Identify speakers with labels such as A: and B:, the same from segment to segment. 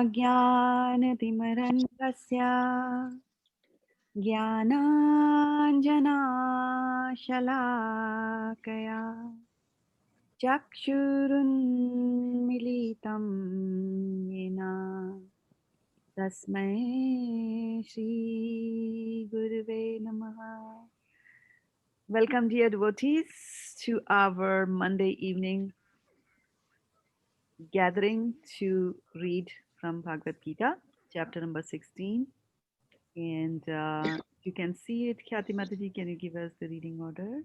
A: अज्ञानतिमिरन्धस्य ज्ञानाञ्जनाशलाकया चक्षुरुन्मिलितं येन तस्मै श्रीगुरुवे नमः. Welcome, dear devotees, to our Monday evening gathering to read from Bhagavad Gita, chapter number 16. And you can see it. Khyati Mataji, can you give us the reading order?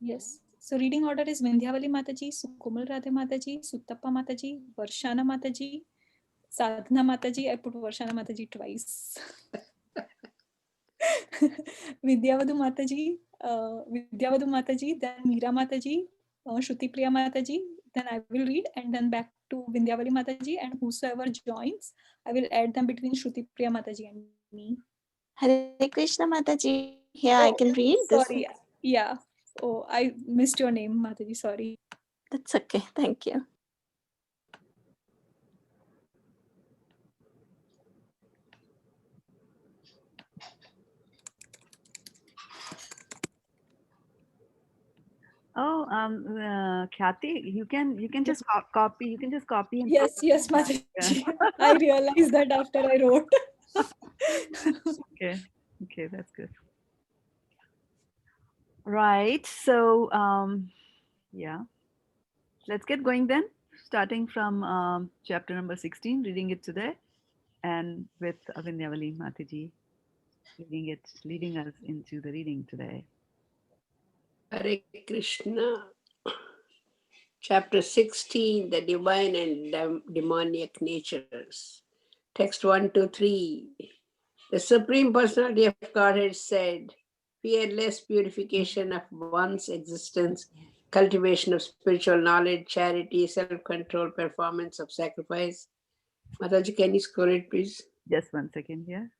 B: Yes. So reading order is Vindhyavali Mataji, Sukomal Radhe Mataji, Suttappa Mataji, Varshana Mataji, Sadhana Mataji. I put Varshana Mataji twice. Vidyavadu Mataji, then Meera Mataji, Shruti Priya Mataji. Then I will read and then back to Vindhyavali Mataji, and whosoever joins, I will add them between Shruti Priya Mataji and me.
C: Hare Krishna Mataji. Yeah, I can read this.
B: Sorry. Yeah. Oh, I missed your name, Mataji. Sorry.
C: That's okay. Thank you.
A: Oh, Khyati, you can just copy. You can just copy and
B: yes, Mataji. I realized that after I wrote.
A: Okay, that's good. Right. So, yeah, let's get going then. Starting from chapter number 16, reading it today, and with Vindhyavali Mataji leading us into the reading today.
D: Hare Krishna. Chapter 16, the divine and demoniac natures. Text 1 to 3. The Supreme Personality of Godhead said, fearless purification of one's existence, cultivation of spiritual knowledge, charity, self-control, performance of sacrifice. Mataji, can you scroll it, please?
A: Just 1 second here.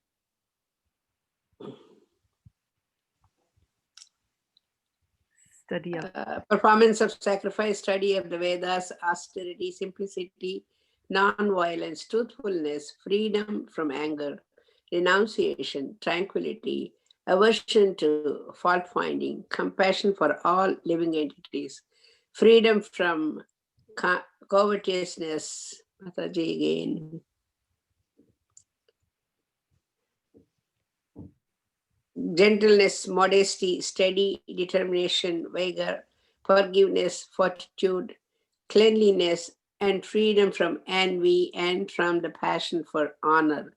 A: Study of
D: performance of sacrifice, study of the Vedas, austerity, simplicity, non-violence, truthfulness, freedom from anger, renunciation, tranquility, aversion to fault-finding, compassion for all living entities, freedom from covetousness. Mataji again. Gentleness, modesty, steady determination, vigor, forgiveness, fortitude, cleanliness, and freedom from envy and from the passion for honor.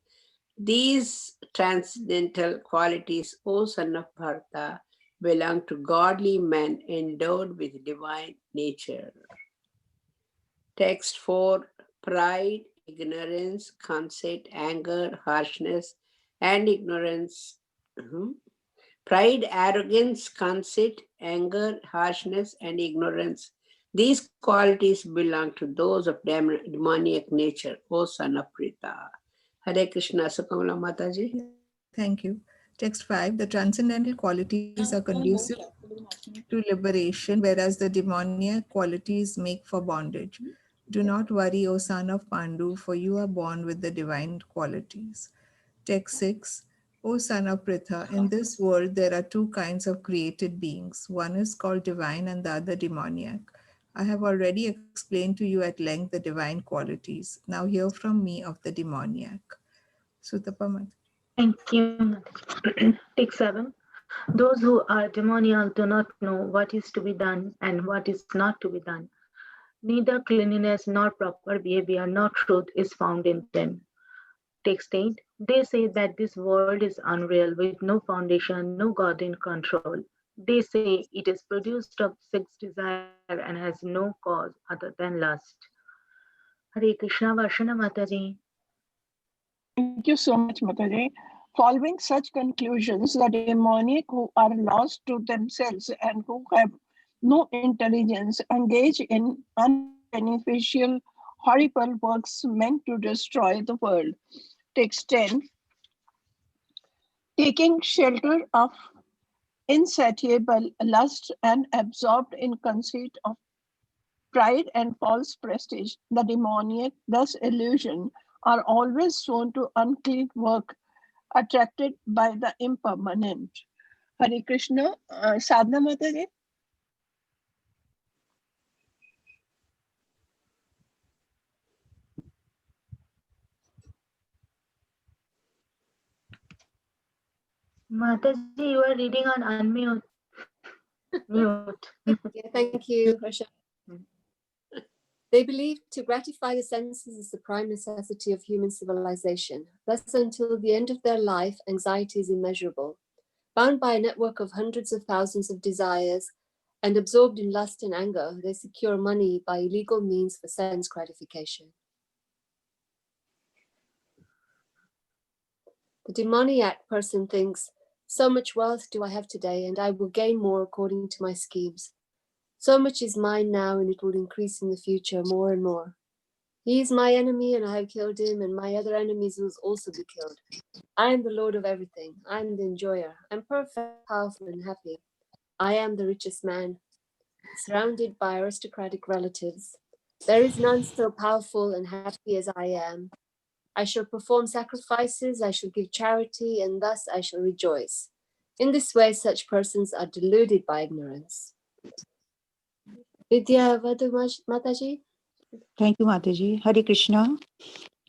D: These transcendental qualities, O son of Bharata, belong to godly men endowed with divine nature. Text 4. Pride, ignorance, conceit, anger, harshness, and ignorance. Pride, arrogance, conceit, anger, harshness, and ignorance. These qualities belong to those of demoniac nature, O son of Prita. Hare Krishna. Sukamala Mataji.
E: Thank you. Text 5. The transcendental qualities are conducive to liberation, whereas the demoniac qualities make for bondage. Do not worry, O son of Pandu, for you are born with the divine qualities. Text 6. O son of Pritha, in this world there are two kinds of created beings. One is called divine and the other demoniac. I have already explained to you at length the divine qualities. Now hear from me of the demoniac. Sutapa.
F: Thank you. Take 7. Those who are demoniac do not know what is to be done and what is not to be done. Neither cleanliness nor proper behavior nor truth is found in them. Text 8. They say that this world is unreal with no foundation, no God in control. They say it is produced of sex desire and has no cause other than lust. Hare Krishna. Varshana Mataji.
G: Thank you so much, Mataji. Following such conclusions, the demoniac who are lost to themselves and who have no intelligence engage in unbeneficial, horrible works meant to destroy the world. Text 10. Taking shelter of insatiable lust and absorbed in conceit of pride and false prestige, the demoniac, thus illusion, are always shown to unclean work, attracted by the impermanent. Hare Krishna. Sadhana Mataji.
F: Mataji, you are reading on unmute. Mute.
H: Yeah, thank you, Rasha. They believe to gratify the senses is the prime necessity of human civilization. Thus, until the end of their life, anxiety is immeasurable. Bound by a network of hundreds of thousands of desires and absorbed in lust and anger, they secure money by illegal means for sense gratification. The demoniac person thinks, so much wealth do I have today, and I will gain more according to my schemes. So much is mine now, and it will increase in the future more and more. He is my enemy, and I have killed him, and my other enemies will also be killed. I am the Lord of everything. I am the enjoyer. I am perfect, powerful, and happy. I am the richest man, surrounded by aristocratic relatives. There is none so powerful and happy as I am. I shall perform sacrifices, I shall give charity, and thus I shall rejoice. In this way, such persons are deluded by ignorance. Vidya Vadu Mataji?
I: Thank you, Mataji. Hare Krishna.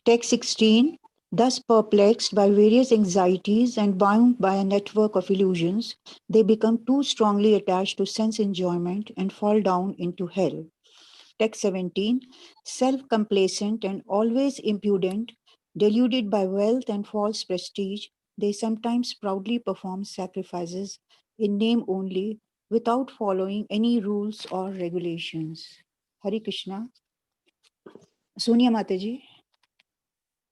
I: Text 16. Thus perplexed by various anxieties and bound by a network of illusions, they become too strongly attached to sense enjoyment and fall down into hell. Text 17. Self-complacent and always impudent, deluded by wealth and false prestige, they sometimes proudly perform sacrifices in name only without following any rules or regulations. Hare Krishna. Sonia Mataji.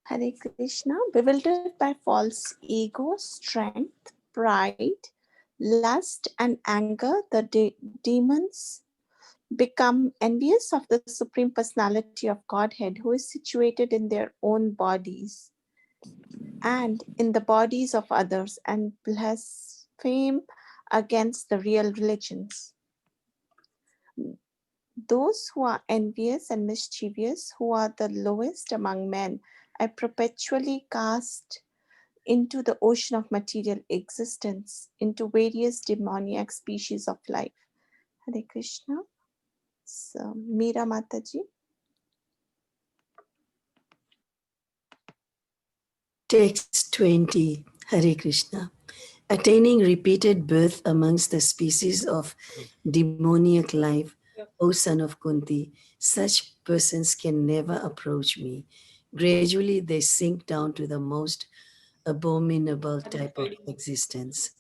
C: Hare Krishna, bewildered by false ego, strength, pride, lust, and anger, the demons become envious of the Supreme Personality of Godhead, who is situated in their own bodies and in the bodies of others, and blaspheme against the real religions. Those who are envious and mischievous, who are the lowest among men, are perpetually cast into the ocean of material existence, into various demoniac species of life. Hare Krishna. So, Meera Mataji.
J: Text 20. Hare Krishna. Attaining repeated birth amongst the species of demoniac life, O son of Kunti, such persons can never approach me. Gradually, they sink down to the most abominable type of existence.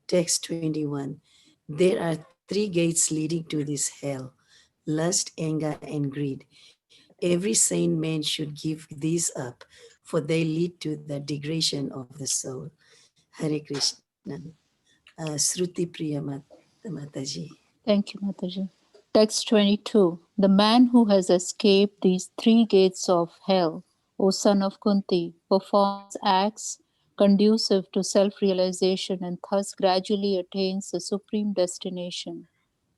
J: Text 21. There are three gates leading to this hell: lust, anger, and greed. Every sane man should give these up, for they lead to the degradation of the soul. Hare Krishna. Shruti Priya Mataji.
K: Thank you, Mataji. Text 22. The man who has escaped these three gates of hell, O son of Kunti, performs acts conducive to self-realization and thus gradually attains the supreme destination.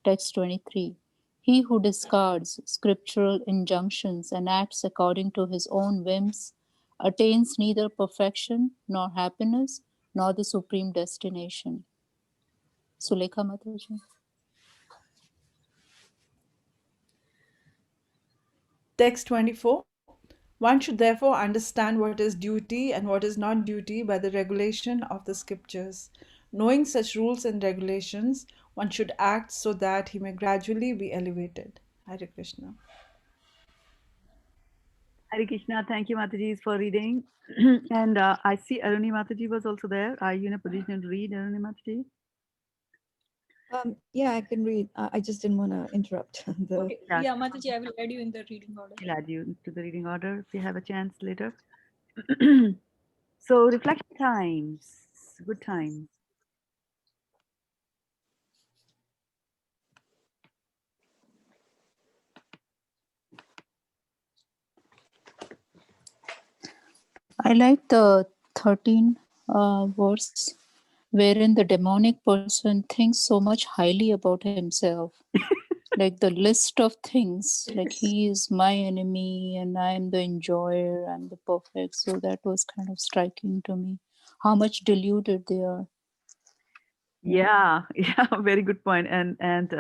K: Text 23. He who discards scriptural injunctions and acts according to his own whims attains neither perfection nor happiness nor the supreme destination. Sulekha Mataji.
L: Text 24. One should therefore understand what is duty and what is not duty by the regulation of the scriptures. Knowing such rules and regulations, one should act so that he may gradually be elevated. Hare Krishna.
A: Hare Krishna. Thank you, Mataji, for reading. And I see Aruni Mataji was also there. Are you in a position to read, Aruni Mataji?
M: Yeah, I can read. I just didn't want to interrupt.
B: Okay. Yeah, Mataji, I will add you in the reading order.
A: I'll add you to the reading order if you have a chance later. So, reflection times. Good times.
K: I like the 13th verse wherein the demonic person thinks so much highly about himself like the list of things, like he is my enemy and I am the enjoyer, I'm the perfect. So that was kind of striking to me, how much deluded they are.
A: Yeah, yeah, very good point. And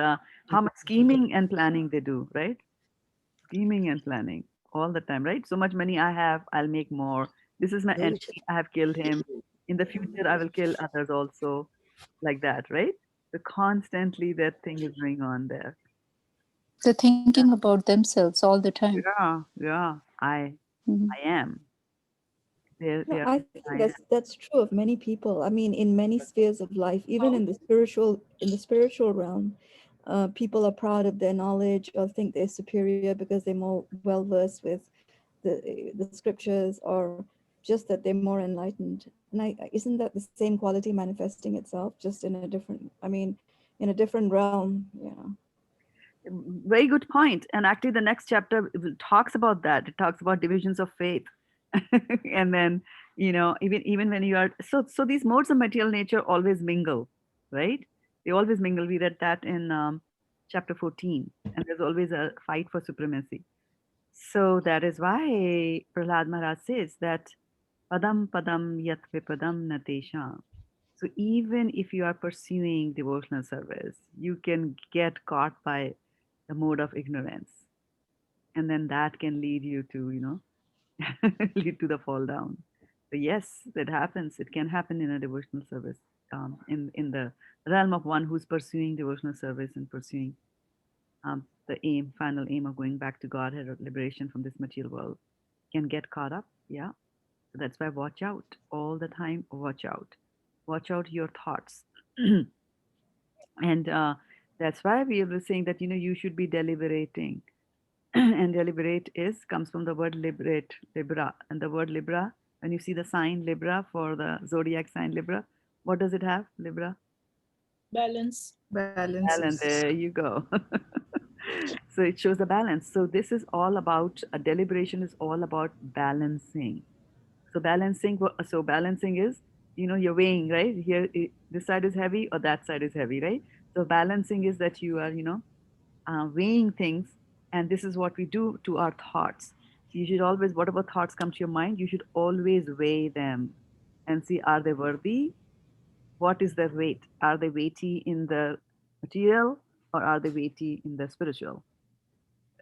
A: how much scheming and planning they do, right? Scheming and planning all the time, right? So much money I have, I'll make more. This is my enemy, I have killed him. In the future, I will kill others also, like that, right? So constantly that thing is going on there.
K: They're thinking about themselves all the time.
A: Yeah, yeah.
K: Mhm.
A: I am.
M: No,
A: They're
M: I think
A: I am.
M: that's true of many people. I mean, in many spheres of life, even in the spiritual realm, people are proud of their knowledge or think they're superior because they're more well versed with the scriptures, or just that they're more enlightened. And isn't that the same quality manifesting itself, just in a different? I mean, in a different realm. Yeah.
A: Very good point. And actually, the next chapter talks about that. It talks about divisions of faith, and then even when you are so these modes of material nature always mingle, right? They always mingle. We read that in chapter 14, and there's always a fight for supremacy. So that is why Prahlad Maharaj says that padam padam yat vipadam natesha. So even if you are pursuing devotional service, you can get caught by the mode of ignorance, and then that can lead you to lead to the fall down. So yes, that happens. It can happen in a devotional service, in the realm of one who's pursuing devotional service and pursuing the final aim of going back to Godhead or liberation from this material world, can get caught up. Yeah. So that's why watch out all the time. Watch out your thoughts. And that's why we were saying that you should be deliberating. And deliberate is comes from the word liberate, libra. And the word libra, when you see the sign libra for the zodiac sign libra, what does it have, libra?
B: Balance.
A: Balance.
E: Balances.
A: There you go. So it shows the balance. So this is all about a deliberation is all about balancing. So balancing is, you're weighing, right? Here, this side is heavy or that side is heavy, right? So balancing is that you are, weighing things, and this is what we do to our thoughts. You should always, whatever thoughts come to your mind, you should always weigh them and see, are they worthy? What is their weight? Are they weighty in the material, or are they weighty in the spiritual?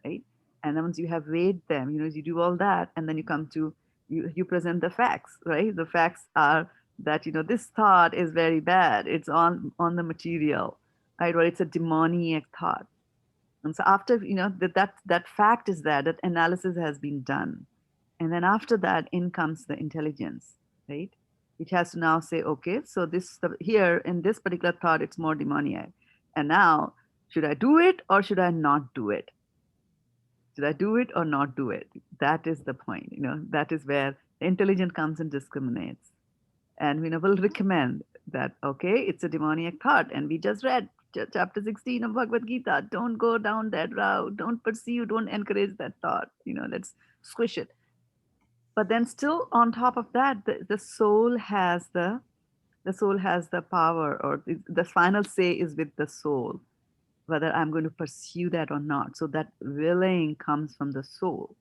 A: Right? And then once you have weighed them, you do all that, and then you come to you present the facts, right? The facts are that this thought is very bad. It's on the material, right? Or it's a demoniac thought. And so after that fact is there, that analysis has been done, and then after that in comes the intelligence, right? Which has to now say, okay, so here in this particular thought, it's more demoniac, and now should I do it or should I not do it? Should I do it or not do it? That is the point. That is where the intelligence comes and discriminates. And will recommend that, okay, it's a demoniac thought. And we just read chapter 16 of Bhagavad Gita. Don't go down that route. Don't pursue, don't encourage that thought. Let's squish it. But then still on top of that, the soul has the power, or the final say is with the soul, whether I'm going to pursue that or not. So that willing comes from the soul.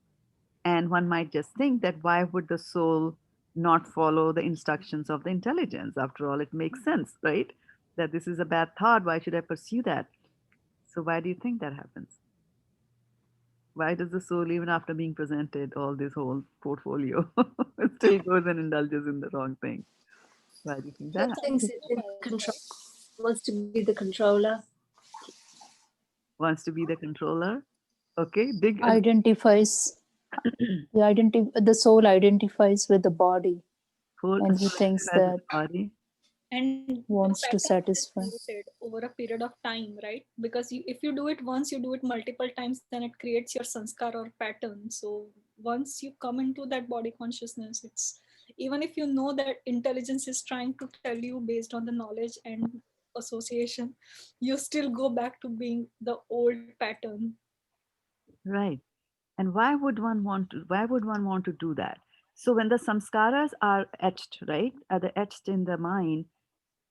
A: And one might just think that why would the soul not follow the instructions of the intelligence? After all, it makes sense, right? That this is a bad thought. Why should I pursue that? So why do you think that happens? Why does the soul, even after being presented all this whole portfolio, still goes and indulges in the wrong thing? Why do you think that
H: It
A: happens?
H: thinks it's in control, wants to be the controller.
A: Wants to be the controller. Okay, dig.
K: Identifies the soul identifies with the body,
A: Whole
K: and he
A: soul
K: thinks
A: as a
K: that
A: body.
B: And the
K: wants to
B: pattern is
K: satisfy.
B: created over a period of time, right? Because if you do it once, you do it multiple times, then it creates your sanskar or pattern. So once you come into that body consciousness, it's even if you know that intelligence is trying to tell you based on the knowledge and association, you still go back to being the old pattern.
A: Right. And why would one want to do that? So when the samskaras are etched, right? Are they etched in the mind?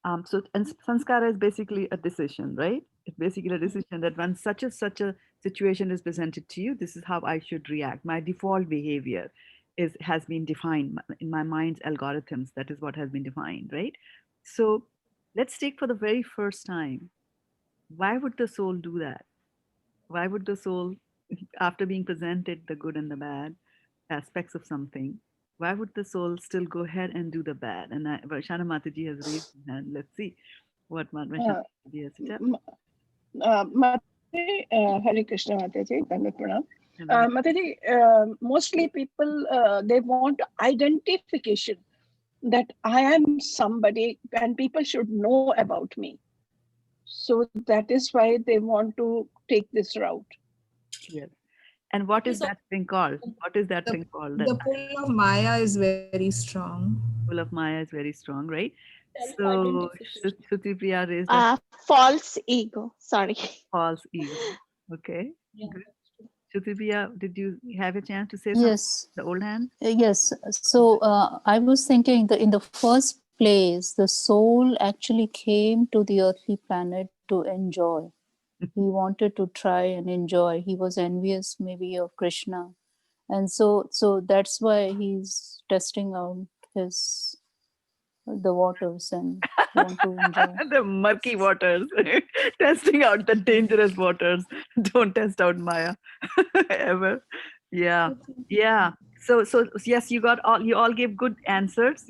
A: And sanskara is basically a decision, right? It's basically a decision that when such a situation is presented to you, this is how I should react. My default behavior has been defined in my mind's algorithms. That is what has been defined, right? So let's take for the very first time, why would the soul do that? Why would the soul, after being presented the good and the bad aspects of something, why would the soul still go ahead and do the bad? And Vaishana Mataji has raised her hand. Let's see what Vaishana Mataji has to tell.
G: Mataji, Hare Krishna Mataji, Dandat Pranam. Mataji, mostly people, they want identification that I am somebody and people should know about me. So that is why they want to take this route.
A: Yes. And what is that thing called? What is that thing called? That
E: The pull of Maya is very strong.
A: pull of Maya is very strong, right? So Shruti Priya raised
C: Uh, false ego. Sorry.
A: false ego. Okay. Good. Shruti Priya, did you have a chance to say something?
K: Yes.
A: The old hand?
K: Yes. So I was thinking that in the first place, the soul actually came to the earthly planet to enjoy. He wanted to try and enjoy. He was envious maybe of Krishna. And so that's why he's testing out the waters and want to enjoy.
A: The murky waters, testing out the dangerous waters. Don't test out Maya ever. Yeah, yeah. So yes, you all gave good answers.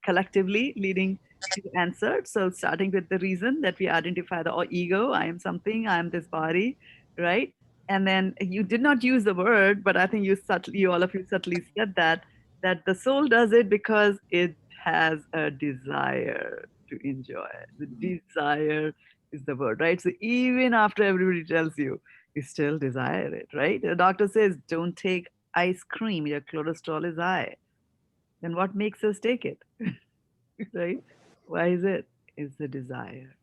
A: Collectively leading to the answer. So starting with the reason that we identify the ego. I am something. I am this body, right? And then you did not use the word, but I think you all of you subtly said that the soul does it because it has a desire to enjoy. The desire is the word, right? So even after everybody tells you, you still desire it, right? The doctor says, don't take ice cream, your cholesterol is high. Then what makes us take it? Right? Why is it? It's the desire.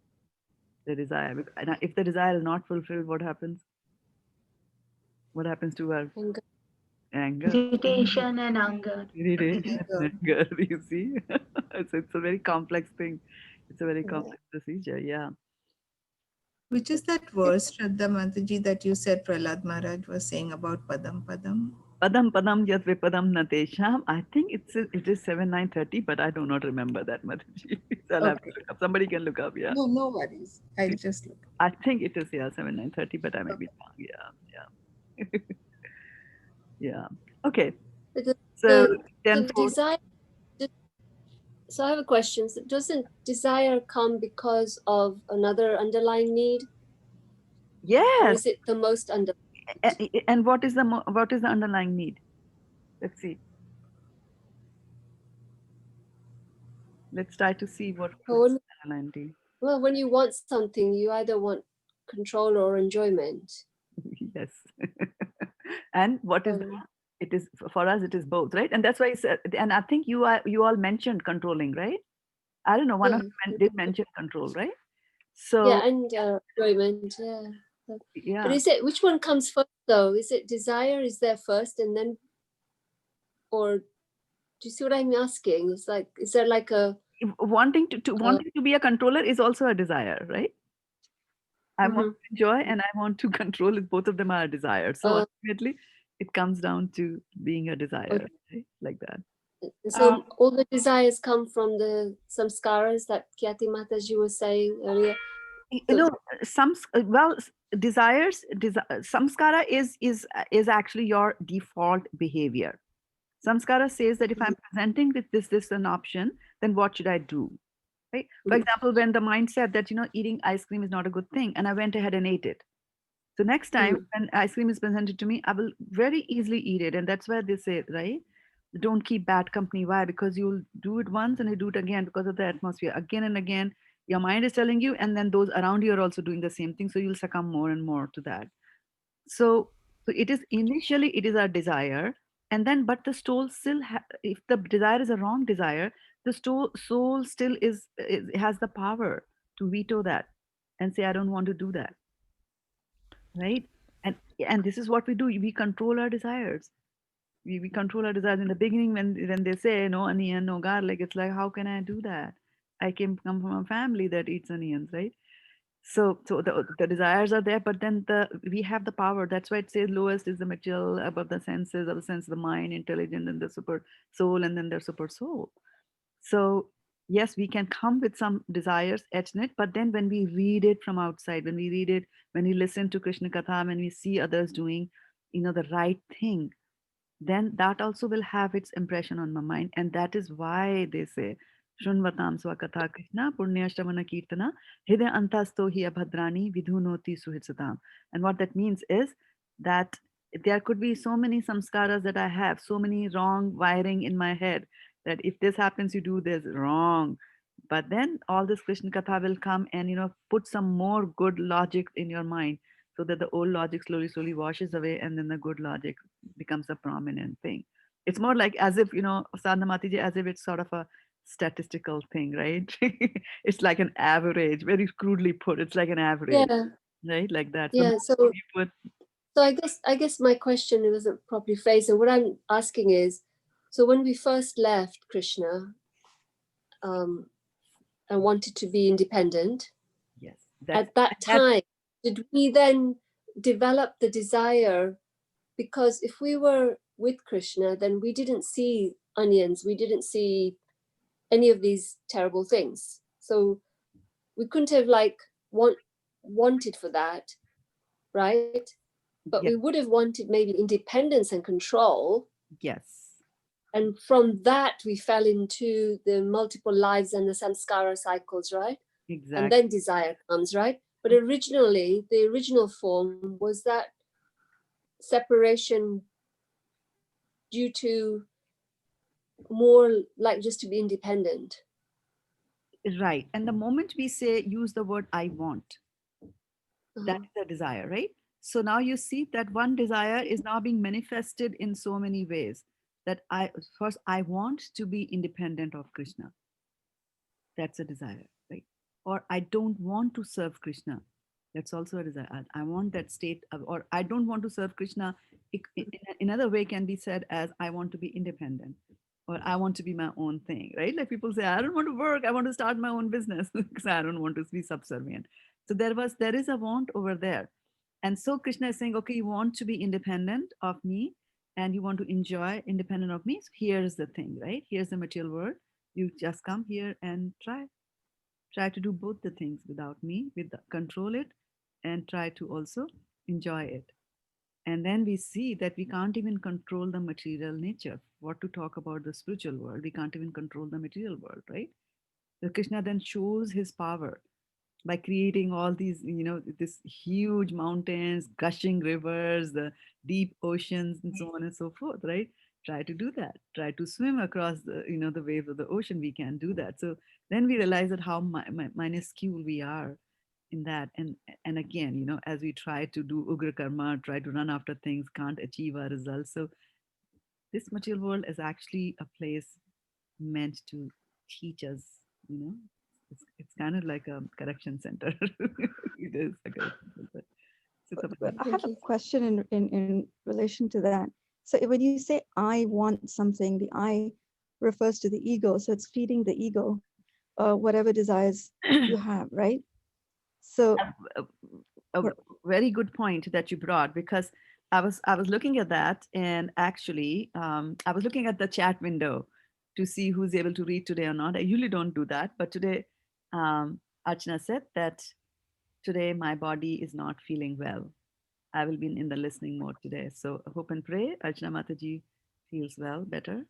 A: The desire. And if the desire is not fulfilled, what happens? What happens to our anger?
F: Irritation and anger.
A: Irritation, anger, you see? It's a very complex thing. It's a very complex procedure, yeah.
E: Which is that verse, Shraddha Mataji, that you said Prahlad Maharaj was saying about Padam Padam?
A: Padam Padam Yat Vipadam Natesham. I think it is 7-9:30, but I do not remember that much. I'll have to look up. Somebody can look up, yeah.
E: No worries. I'll just look.
A: I think it is, yeah, 7-9:30, but I may be wrong. Yeah. Yeah. Okay. So then
H: desire. So I have a question. So doesn't desire come because of another underlying need?
A: Yes.
H: Or is it the most underlying?
A: And what is the underlying need? Let's see. Let's try to see what is the underlying need.
H: Well, when you want something, you either want control or enjoyment.
A: Yes. And what is that? It is for us, it is both, right? And that's why I said, and I think you all mentioned controlling, right? I don't know, one of you did mention control, right? So
H: yeah, and enjoyment, yeah.
A: Yeah.
H: But is it, which one comes first though? Is it desire is there first and then, or do you see what I'm asking? It's like, is there like a
A: wanting to be a controller is also a desire, right? I want to enjoy and I want to control it. Both of them are a desire. So ultimately, it comes down to being a desire, right? Like that.
H: So all the desires come from the samskaras that Kyati Mataji was saying earlier.
A: Desires. Samskara is actually your default behavior. Samskara says that if I'm presenting with this an option, then what should I do? Right? For example, when the mind said that eating ice cream is not a good thing, and I went ahead and ate it. So next time when ice cream is presented to me, I will very easily eat it, and that's where they say, right? Don't keep bad company. Why? Because you'll do it once and you do it again because of the atmosphere. Again and again, your mind is telling you, and then those around you are also doing the same thing. So you'll succumb more and more to that. So it is initially it is our desire, and then but the soul still if the desire is a wrong desire, the soul still has the power to veto that and say, I don't want to do that, right? And this is what we do. We control our desires. We control our desires in the beginning when they say no onion, no garlic. It's like, how can I do that? I come from a family that eats onions, right? So the desires are there, but then we have the power. That's why it says lowest is the material, above the senses, of the sense, the mind, intelligence, and the super soul, and then the super soul. So yes, we can come with some desires etched in it, but then when we read it from outside, when we read it, when we listen to Krishna Katha, when we see others doing, the right thing, then that also will have its impression on my mind. And that is why they say, Shunvatam Swakatha Krishna Punyashtamana Kirtana Hide Antasto Hi Abhadrani Vidhunoti Suhitsatam. And what that means is that there could be so many samskaras that I have, so many wrong wiring in my head, that if this happens, you do this wrong. But then all this Krishna Katha will come and put some more good logic in your mind, so that the old logic slowly washes away, and then the good logic becomes a prominent thing. It's more like as if, Sadhana Matiji, as if it's sort of a statistical thing, right? It's like an average, very crudely put. It's like an average,
H: Yeah,
A: right? Like that. So the
H: yeah.
A: more you put,
H: So I guess my question wasn't properly phrased. And what I'm asking is, so when we first left Krishna, and wanted to be independent,
A: yes,
H: at that time, did we then develop the desire? Because if we were with Krishna, then we didn't see onions, we didn't see any of these terrible things. So we couldn't have wanted for that, right? But we
A: yes,
H: would have wanted maybe independence and control.
A: yes,
H: And from that, we fell into the multiple lives and the samskara cycles, right? And
A: exactly.
H: then desire comes, right? But originally, the original form was that separation due to more like just to be independent.
A: Right. And the moment we say, use the word I want, that
H: Uh-huh.
A: is the desire, right? So now you see that one desire is now being manifested in so many ways. That I want to be independent of Krishna. That's a desire, right? Or I don't want to serve Krishna. That's also a desire. I want that state of, or I don't want to serve Krishna. In another way can be said as I want to be independent, or I want to be my own thing, right? Like people say, I don't want to work. I want to start my own business because I don't want to be subservient. So there is a want over there. And so Krishna is saying, okay, you want to be independent of me and you want to enjoy independent of me. So here's the thing, right? Here's the material world. You just come here and try to do both the things without me, control it, and try to also enjoy it. And then we see that we can't even control the material nature. What to talk about the spiritual world? We can't even control the material world, right? So Krishna then shows his power by creating all these, this huge mountains, gushing rivers, the deep oceans, and so on and so forth, right? Try to do that. Try to swim across the waves of the ocean. We can do that. So then we realize that how minuscule we are in that. And again, as we try to do ugra karma, try to run after things, can't achieve our results. So this material world is actually a place meant to teach us, you know, it's kind of like a correction center. It is a correction center. So it's
M: But I
H: Thank
M: have a
H: you.
M: question in relation to that. So when you say I want something, the I refers to the ego. So it's feeding the ego, whatever desires you have, right? So
A: a, a
M: for-
A: very good point that you brought, because I was looking at that, and actually I was looking at the chat window to see who's able to read today or not. I usually don't do that, but today Archana said that today my body is not feeling well. I will be in the listening mode today. So hope and pray Archana Mataji feels well, better.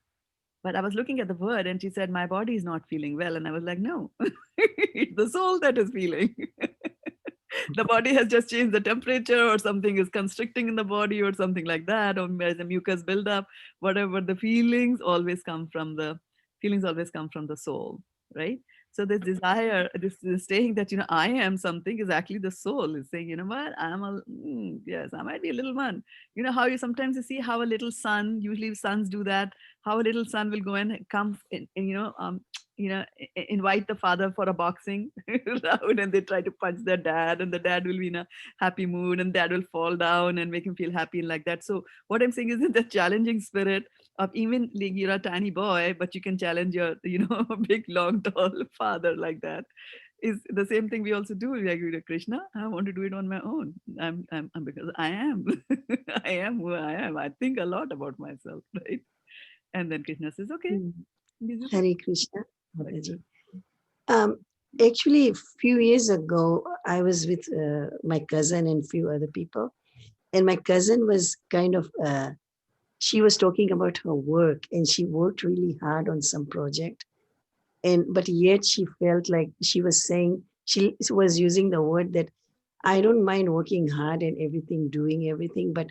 A: But I was looking at the word and she said, my body is not feeling well. And I was like, no, it's the soul that is feeling. The body has just changed the temperature, or something is constricting in the body, or something like that, or there's a mucus buildup, whatever. The feelings always come from the soul, right? So this desire, this saying that, I am something, is actually the soul is saying, you know what, yes, I might be a little one. You know how you sometimes you see how a little son, usually sons do that, how a little son will go and come in, invite the father for a boxing round, and they try to punch their dad, and the dad will be in a happy mood, and dad will fall down and make him feel happy and like that. So what I'm saying is that the challenging spirit of, even like you're a tiny boy, but you can challenge your, big, long, tall father like that. is the same thing we also do. We agree to Krishna. I want to do it on my own. I'm because I am. I am who I am. I think a lot about myself, right? And then Krishna says, okay, this is it.
J: Hare Krishna,
A: Like
J: Mataji.
A: this.
J: Actually, a few years ago, I was with my cousin and few other people, and my cousin was kind of she was talking about her work, and she worked really hard on some project, and but yet she felt like she was saying, she was using the word that I don't mind working hard and everything, doing everything, but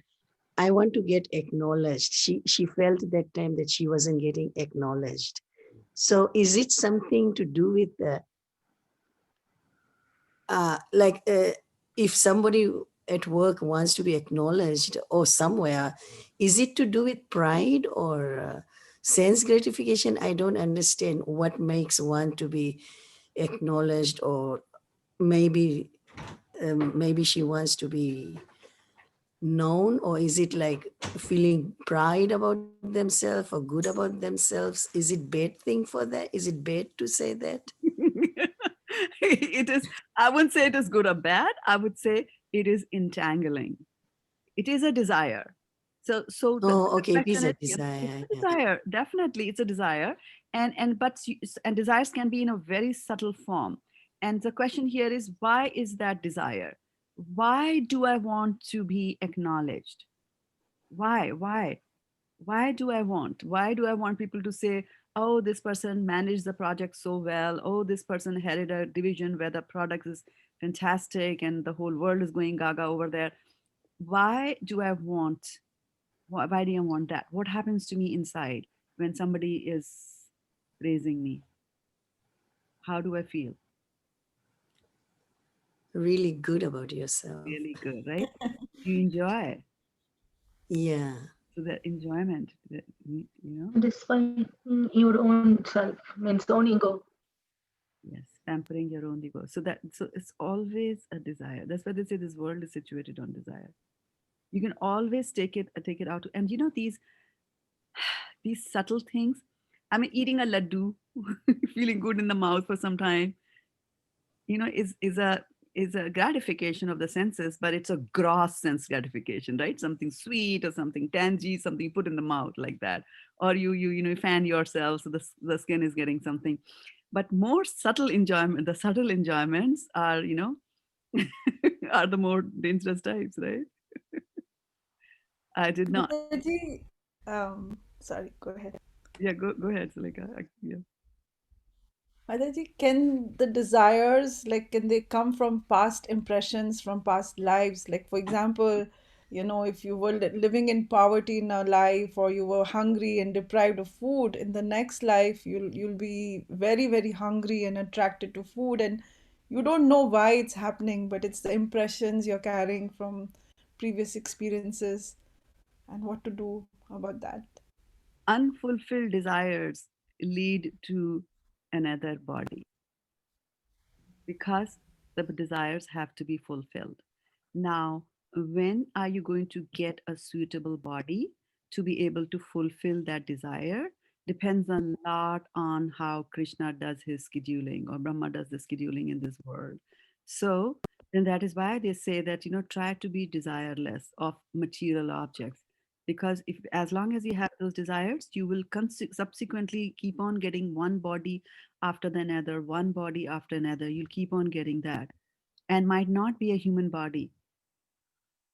J: I want to get acknowledged. She felt that time that she wasn't getting acknowledged. So is it something to do with like if somebody at work wants to be acknowledged or somewhere, is it to do with pride or sense gratification? I don't understand what makes one to be acknowledged, or maybe maybe she wants to be known, or is it like feeling pride about themselves or good about themselves? Is it bad thing for that? Is it bad to say that?
A: It is, I wouldn't say it is good or bad. I would say it is entangling. It is a desire. So
J: Oh,
A: the
J: okay, it is
A: question
J: a
A: is, yes, it's
J: desire.
A: a desire. Definitely, it's a desire, and desires can be in a very subtle form. And the question here is, why is that desire? Why do I want to be acknowledged? Why do I want? Why do I want people to say, oh, this person managed the project so well. Oh, this person headed a division where the product is fantastic and the whole world is going gaga over there. Why do I want? Why do I want that? What happens to me inside when somebody is praising me? How do I feel?
J: Really good about yourself.
A: Really good, right? You enjoy.
J: Yeah.
A: So that enjoyment, you know,
F: Satisfying your own self means own ego.
A: yes, pampering your own ego. So it's always a desire. That's why they say this world is situated on desire. You can always take it out, and you know these subtle things. I mean, eating a laddu, feeling good in the mouth for some time, you know, is a gratification of the senses, but it's a gross sense gratification, right? Something sweet or something tangy, something you put in the mouth like that, or you fan yourself so the skin is getting something. But more subtle enjoyment, the subtle enjoyments are, are the more dangerous types, right? I did not.
L: Mataji, sorry, go ahead.
A: Yeah, go ahead, Sulika. Yeah.
L: Mataji, can the desires, like, can they come from past impressions, from past lives? Like, for example, if you were living in poverty in a life, or you were hungry and deprived of food, in the next life, you'll be very, very hungry and attracted to food, and you don't know why it's happening, but it's the impressions you're carrying from previous experiences, and what to do about that.
A: Unfulfilled desires lead to another body because the desires have to be fulfilled. Now, when are you going to get a suitable body to be able to fulfill that desire? Depends a lot on how Krishna does his scheduling or Brahma does the scheduling in this world. So, then that is why they say that, try to be desireless of material objects. Because if as long as you have those desires, you will subsequently keep on getting one body after the another, one body after another. You'll keep on getting that and might not be a human body.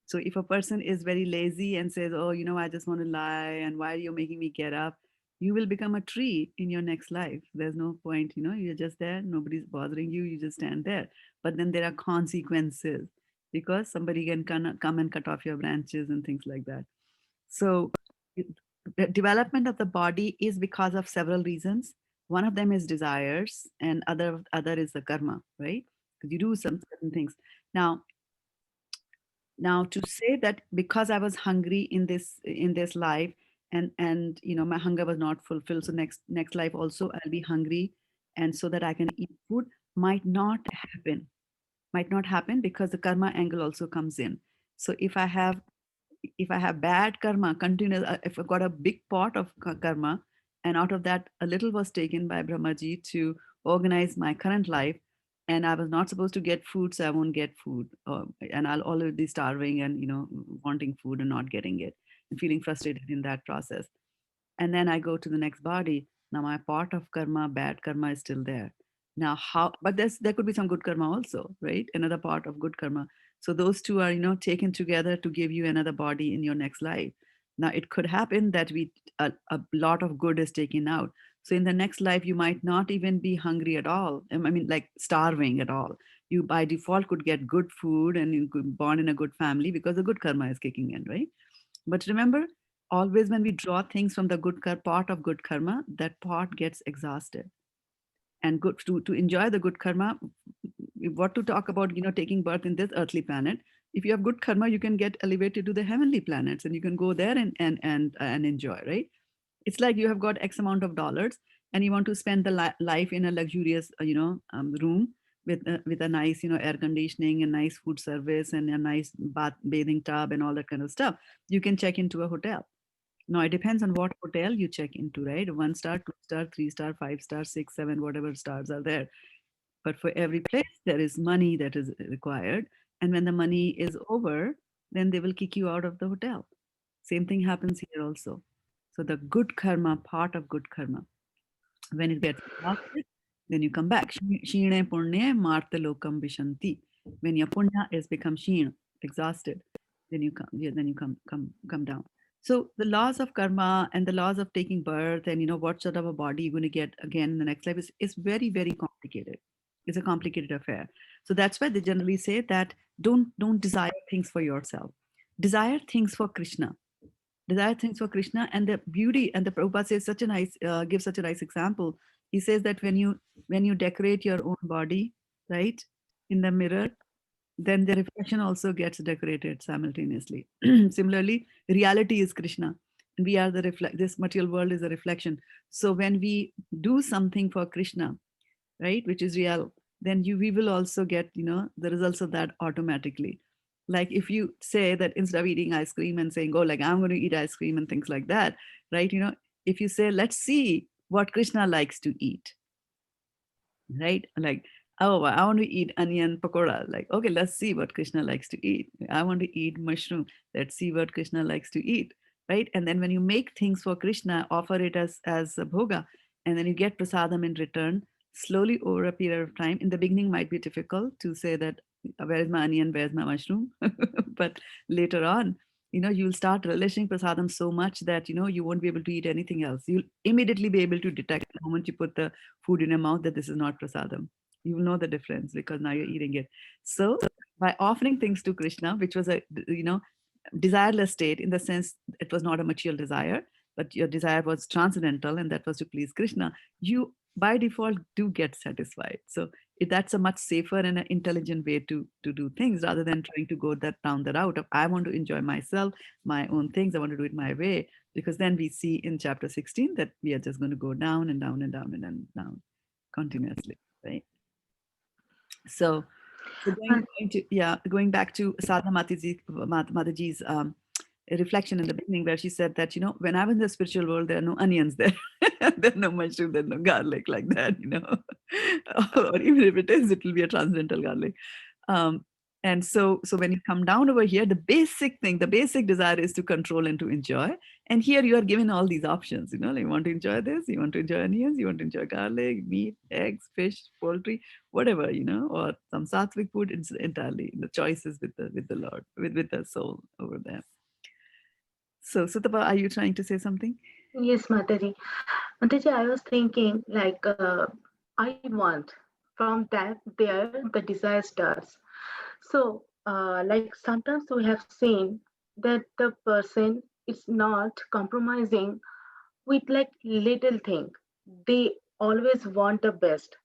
A: So if a person is very lazy and says, oh, I just want to lie and why are you making me get up? You will become a tree in your next life. There's no point, you're just there. Nobody's bothering you. You just stand there. But then there are consequences because somebody can come and cut off your branches and things like that. So the development of the body is because of several reasons. One of them is desires, and other is the karma, right? Because you do some certain things. Now to say that because I was hungry in this life, and my hunger was not fulfilled, so next life also I'll be hungry, and so that I can eat food, might not happen because the karma angle also comes in. So if I have bad karma continuous, if I got a big pot of karma, and out of that a little was taken by Brahmaji to organize my current life, and I was not supposed to get food, so I won't get food. And I'll always be starving and, wanting food and not getting it and feeling frustrated in that process. And then I go to the next body. Now my part of karma, bad karma is still there. Now how, but there could be some good karma also, right? Another part of good karma. So those two are, taken together to give you another body in your next life. Now it could happen that a lot of good is taken out. So in the next life, you might not even be hungry at all. I mean, like starving at all. You by default could get good food and you could born in a good family because the good karma is kicking in, right? But remember, always when we draw things from the part of good karma, that part gets exhausted. And good to enjoy the good karma, what to talk about, taking birth in this earthly planet. If you have good karma, you can get elevated to the heavenly planets and you can go there and enjoy, right? It's like you have got X amount of dollars and you want to spend the life in a luxurious, room with a nice, air conditioning and nice food service and a nice bathing tub and all that kind of stuff. You can check into a hotel. Now it depends on what hotel you check into, right? 1 star, 2 star, 3 star, 5 star, 6, 7, whatever stars are there. But for every place, there is money that is required. And when the money is over, then they will kick you out of the hotel. Same thing happens here also. So the good karma, part of good karma, when it gets exhausted, then you come back. Shine punya marta lokam vishanti. When your punya is become sheen, exhausted, then you come, yeah, then you come down. So the laws of karma and the laws of taking birth and what sort of a body you're going to get again in the next life is very, very complicated. It's a complicated affair. So that's why they generally say that don't desire things for yourself. Desire things for Krishna. Desire things for Krishna. And the beauty, and the Prabhupada says such a nice, gives such a nice example. He says that when you decorate your own body, right, in the mirror, then the reflection also gets decorated simultaneously. Similarly, reality is Krishna. And we are the this material world is a reflection. So when we do something for Krishna, right, which is real, then we will also get, the results of that automatically. Like if you say that instead of eating ice cream and saying, oh, like I'm going to eat ice cream and things like that, right? If you say, let's see what Krishna likes to eat, right? Like, oh, I want to eat onion pakoda. Like, okay, let's see what Krishna likes to eat. I want to eat mushroom. Let's see what Krishna likes to eat, right? And then when you make things for Krishna, offer it as a bhoga, and then you get prasadam in return. Slowly over a period of time, in the beginning might be difficult to say that where is my onion, where's my mushroom, but later on, you'll start relishing prasadam so much that you won't be able to eat anything else. You'll immediately be able to detect the moment you put the food in your mouth that this is not prasadam. You will know the difference because now you're eating it. So by offering things to Krishna, which was a desireless state, in the sense it was not a material desire, but your desire was transcendental, and that was to please Krishna, you by default do get satisfied. So that's a much safer and an intelligent way to do things, rather than trying to go down the route of I want to enjoy myself, my own things, I want to do it my way. Because then we see in chapter 16 that we are just going to go down and down and down and down continuously, right? So going back to Sadhana Mataji's reflection in the beginning, where she said that, when I'm in the spiritual world, there are no onions there. There are no mushroom, there's no garlic like that, or even if it is, it will be a transcendental garlic. Um, and so when you come down over here, the basic thing, the basic desire is to control and to enjoy. And here you are given all these options, like you want to enjoy this, you want to enjoy onions, you want to enjoy garlic, meat, eggs, fish, poultry, whatever, or some sattvic food. It's entirely the choices with the Lord, with the soul over there. So Sutapa, are you trying to say something?
F: Yes, Mataji. Mataji, I was thinking like I want from that there the desire starts. So like sometimes we have seen that the person is not compromising with like little thing. They always want the best.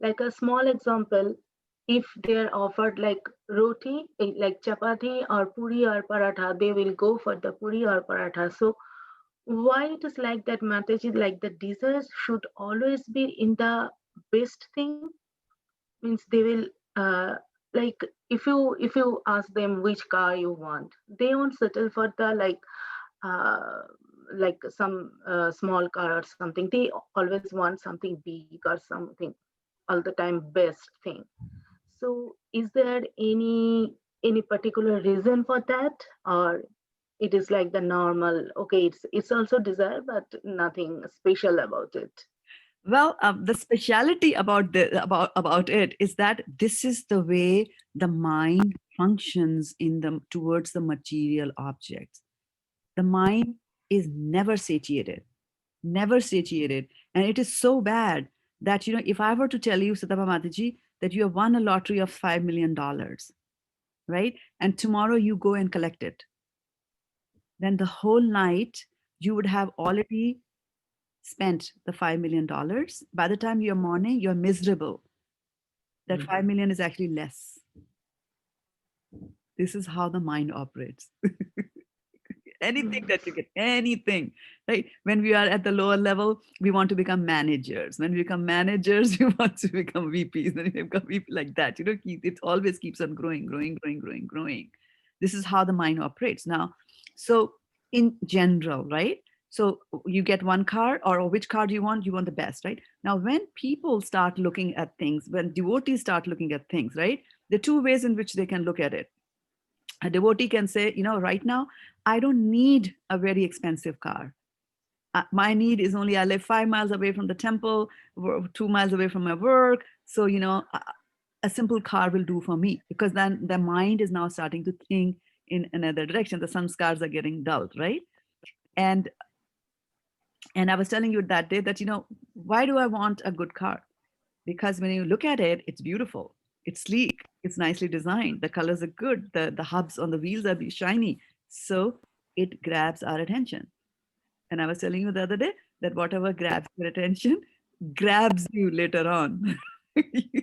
F: Like a small example, if they're offered like roti, like chapati or puri or paratha, they will go for the puri or paratha. So why it is like that, Mataji? Like the desires should always be in the best thing. Means they will like if you ask them which car you want, they won't settle for the like some small car or something. They always want something big or something. all the time best thing. So is there any particular reason for that, or it is like the normal, okay, it's also desire but nothing special about it?
A: Well, the speciality about about it is that this is the way the mind functions in the towards the material objects. The mind is never satiated, never satiated, and it is so bad that if I were to tell you, Sadhava Mataji, that you have won a lottery of $5 million, right, and tomorrow you go and collect it, then the whole night you would have already spent the $5 million. By the time you're morning, you're miserable. That 5 million is actually less. This is how the mind operates. Anything that you get, anything, right? When we are at the lower level, we want to become managers. When we become managers, we want to become VPs. Then we become VP, like that. It always keeps on growing, growing, growing, growing, growing. This is how the mind operates. Now, so in general, right? So you get one card, or which card you want the best, right? Now, when people start looking at things, when devotees start looking at things, right? There are two ways in which they can look at it. A devotee can say, right now, I don't need a very expensive car. My need is only, I live 5 miles away from the temple, 2 miles away from my work. So, a simple car will do for me, because then the mind is now starting to think in another direction. The samskars are getting dulled, right? And I was telling you that day that, why do I want a good car? Because when you look at it, it's beautiful. It's sleek. It's nicely designed. The colors are good. The hubs on the wheels are shiny. So it grabs our attention. And I was telling you the other day that whatever grabs your attention grabs you later on.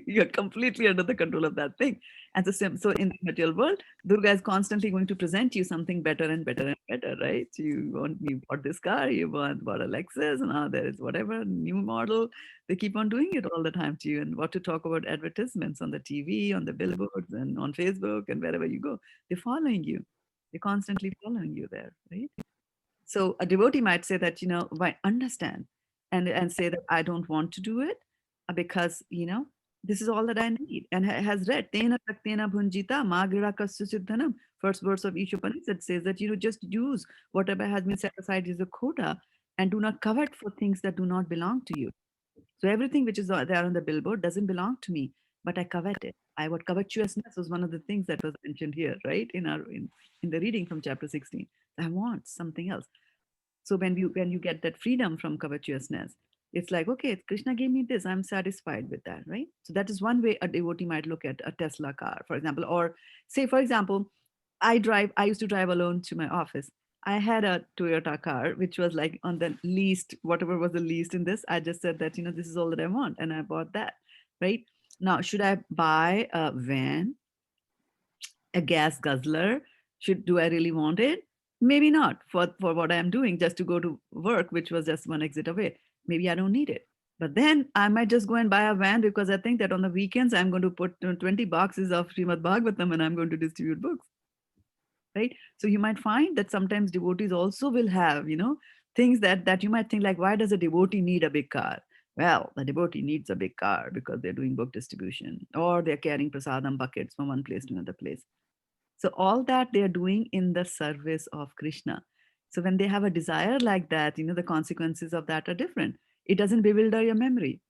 A: You're completely under the control of that thing. And so in the material world, Durga is constantly going to present you something better and better and better, right? You bought this car, you bought a Lexus, and now there is whatever new model. They keep on doing it all the time to you. And what to talk about advertisements on the TV, on the billboards, and on Facebook, and wherever you go, they're following you. They're constantly following you there, right? So a devotee might say that, why understand and say that I don't want to do it because, this is all that I need. And has read, Tena Taktena Bhunjita Magira Kasusiddhanam. First verse of each Upanishad says that, just use whatever has been set aside as a quota and do not covet for things that do not belong to you. So everything which is there on the billboard doesn't belong to me, but I covet it. What covetousness was one of the things that was mentioned here, right? In the reading from chapter 16. I want something else. So when you get that freedom from covetousness, it's like, okay, Krishna gave me this, I'm satisfied with that, right? So that is one way a devotee might look at a Tesla car, for example. Or say, for example, I used to drive alone to my office. I had a Toyota car, which was like on the least, whatever was the least in this. I just said that, this is all that I want. And I bought that, right? Now, should I buy a van, a gas guzzler? Do I really want it? Maybe not for what I'm doing, just to go to work, which was just one exit away. Maybe I don't need it. But then I might just go and buy a van because I think that on the weekends I'm going to put 20 boxes of Srimad Bhagavatam and I'm going to distribute books. Right? So you might find that sometimes devotees also will have, things that you might think like, why does a devotee need a big car? Well, the devotee needs a big car because they're doing book distribution or they're carrying prasadam buckets from one place to another place. So all that they're doing in the service of Krishna. So when they have a desire like that, the consequences of that are different. It doesn't bewilder your memory,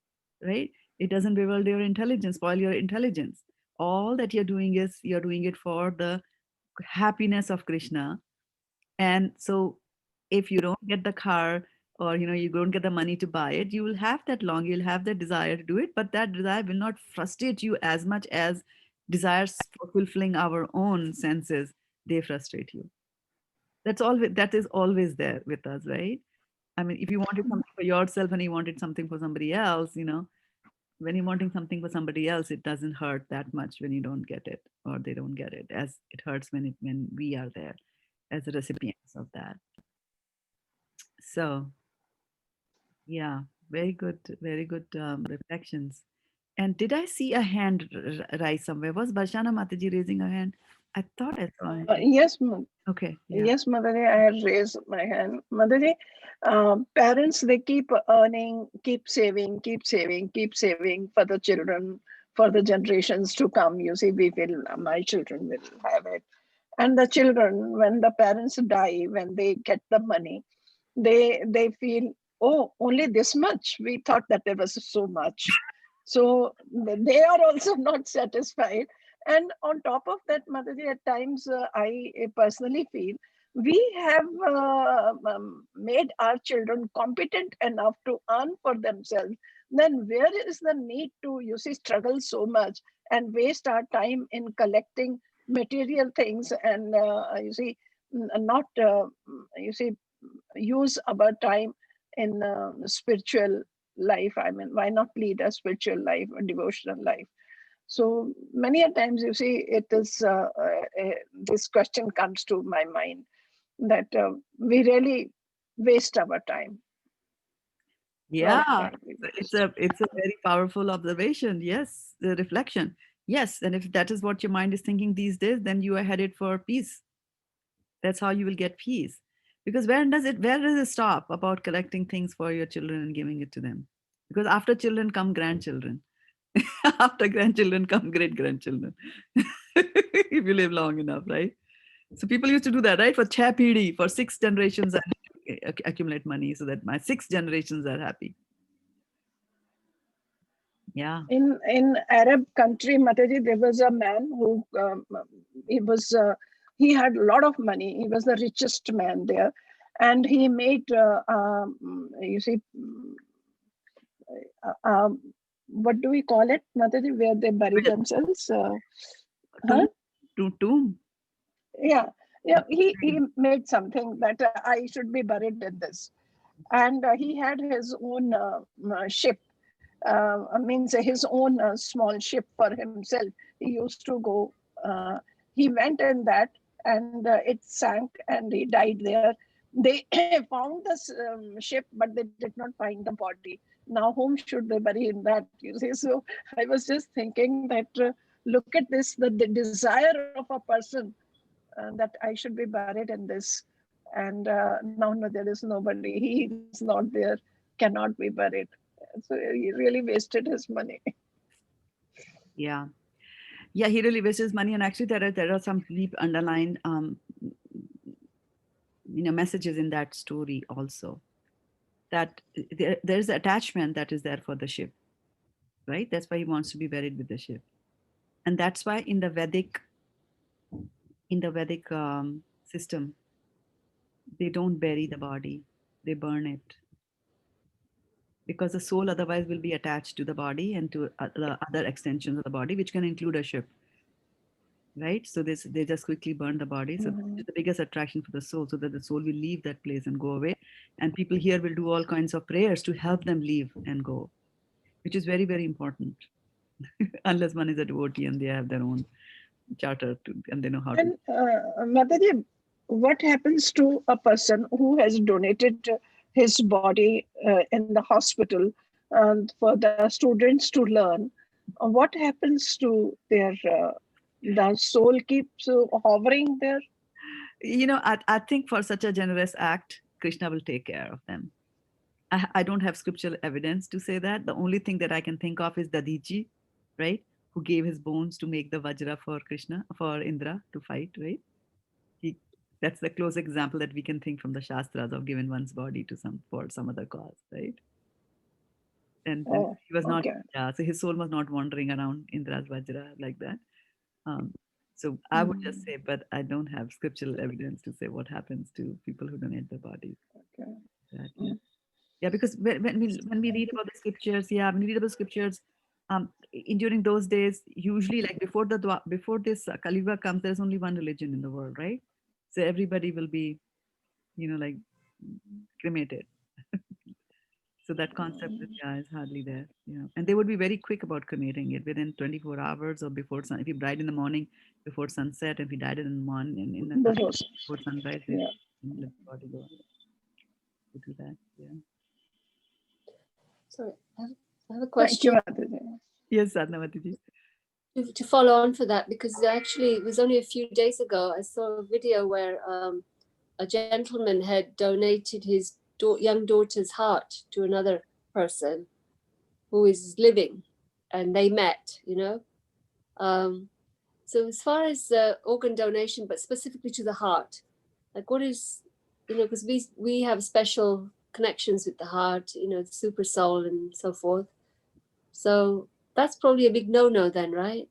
A: right? It doesn't bewilder your intelligence, spoil your intelligence. All that you're doing is you're doing it for the happiness of Krishna. And so if you don't get the car or you don't get the money to buy it, you'll have that desire to do it, but that desire will not frustrate you as much as desires for fulfilling our own senses. They frustrate you. That is always there with us, right? I mean, if you wanted something for yourself and you wanted something for somebody else, when you're wanting something for somebody else, it doesn't hurt that much when you don't get it or they don't get it, as it hurts when we are there as the recipients of that. So yeah, very good reflections. And did I see a hand rise somewhere? Was Bharshana Mataji raising her hand? I thought I saw it.
G: Yes,
A: Okay. Yeah.
G: Yes, Motherji, I have raised my hand. Motherji, parents, they keep earning, keep saving, keep saving, keep saving for the children, for the generations to come. You see, we will, my children will have it. And the children, when the parents die, when they get the money, they feel, oh, only this much. We thought that there was so much. So they are also not satisfied. And on top of that, Mataji, at times I personally feel we have made our children competent enough to earn for themselves. Then where is the need to, you see, struggle so much and waste our time in collecting material things and, you see, not, you see, use our time in spiritual life. I mean, why not lead a spiritual life, a devotional life? So many a times, you see, it is this question comes to my mind that we really waste our time.
A: Yeah,
G: Lot we
A: it's
G: waste.
A: a very powerful observation. Yes, the reflection. Yes, and if that is what your mind is thinking these days, then you are headed for peace. That's how you will get peace. Because where does it stop about collecting things for your children and giving it to them? Because after children come grandchildren. After grandchildren come great grandchildren. If you live long enough, right? So people used to do that, right? For Chapidi, for 6 generations, I need to accumulate money so that my 6 generations are happy. Yeah.
G: In Arab country, Mataji, there was a man who he was he had a lot of money. He was the richest man there, and he made you see, what do we call it, Mataji, where they bury
A: Well,
G: themselves? Huh?
A: tomb, tomb.
G: Yeah, yeah. He made something that I should be buried in this, and he had his own ship. Means his own small ship for himself. He used to go. He went in that, and it sank, and he died there. They found this ship, but they did not find the body. Now, whom should they bury in that? You see, so I was just thinking that look at this, the desire of a person that I should be buried in this, and now no, there is nobody. He is not there, cannot be buried. So he really wasted his money.
A: Yeah. Yeah, he really wastes money. And actually there are some deep underlined messages in that story also. That there's attachment that is there for the ship, right? That's why he wants to be buried with the ship. And that's why in the Vedic system, they don't bury the body, they burn it, because the soul otherwise will be attached to the body and to the other extensions of the body, which can include a ship, right? So they just quickly burn the body. So
G: Mhm.
A: the biggest attraction for the soul, so that the soul will leave that place and go away. And people here will do all kinds of prayers to help them leave and go, which is very, very important. Unless one is a devotee and they have their own charter and they know how to.
G: And Mataji, what happens to a person who has donated his body in the hospital for the students to learn? What happens to their the soul keeps hovering there?
A: I think for such a generous act, Krishna will take care of them. I don't have scriptural evidence to say that. The only thing that I can think of is Dadiji, right? Who gave his bones to make the Vajra for Krishna, for Indra to fight, right? He, that's the close example that we can think from the Shastras of giving one's body to for some other cause, right? And
G: Oh,
A: he was not,
G: okay.
A: yeah, so his soul was not wandering around Indra's Vajra like that. Um, so I would just
G: Mm,
A: say, but I don't have scriptural evidence to say what happens to people who donate their bodies.
G: okay.
A: That, yeah.
G: Mm,
A: Yeah, because when we read about the scriptures, yeah, when we read about scriptures, during those days, usually like before this Kali Yuga comes, there's only one religion in the world, right? So everybody will be, like cremated. So that concept is, yeah, is hardly there. Yeah, and they would be very quick about cremating it within 24 hours or before sun. If you died in the morning before sunset, if you died in the morning in the night
G: before,
A: before sunrise, they
G: yeah.
A: let the body go to do that. Yeah.
H: Sorry, I have a
G: Thank you,
H: question.
G: Mataji.
A: Yes, Sadnavati ji.
H: to follow on for that, because actually it was only a few days ago I saw a video where a gentleman had donated his young daughter's heart to another person who is living, and they met, you know. So as far as organ donation, but specifically to the heart, like what is, you know, because we have special connections with the heart, you know, the super soul and so forth. So that's probably a big no-no then, right?